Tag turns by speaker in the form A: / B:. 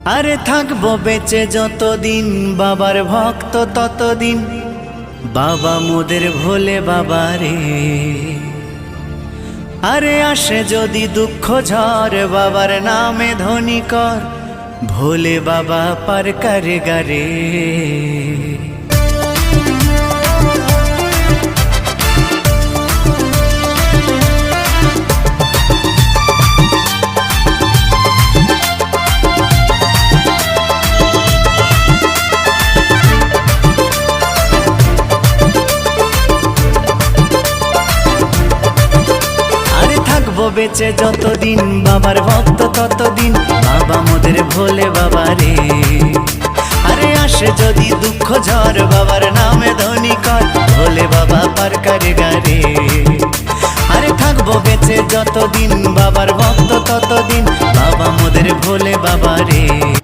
A: আরে থাকবো বেঁচে যতদিন বাবার ভক্ত ততদিন, বাবা মোদের ভোলে বাবা রে। আরে আসে যদি দুঃখ ঝড় বাবার নামে ধ্বনি কর, ভোলে বাবা পার করে গারে। বেঁচে যতদিন বাবার ভক্ত ততদিন, বাবা মোদের ভোলে বাবা রে। আরে আসে যদি দুঃখ ঝড় বাবার নামে ধ্বনি কর, ভোলে বাবা পার করে গারে। আরে থাকবো বেঁচে যতদিন বাবার ভক্ত ততদিন, বাবা মোদের ভোলে বাবা রে।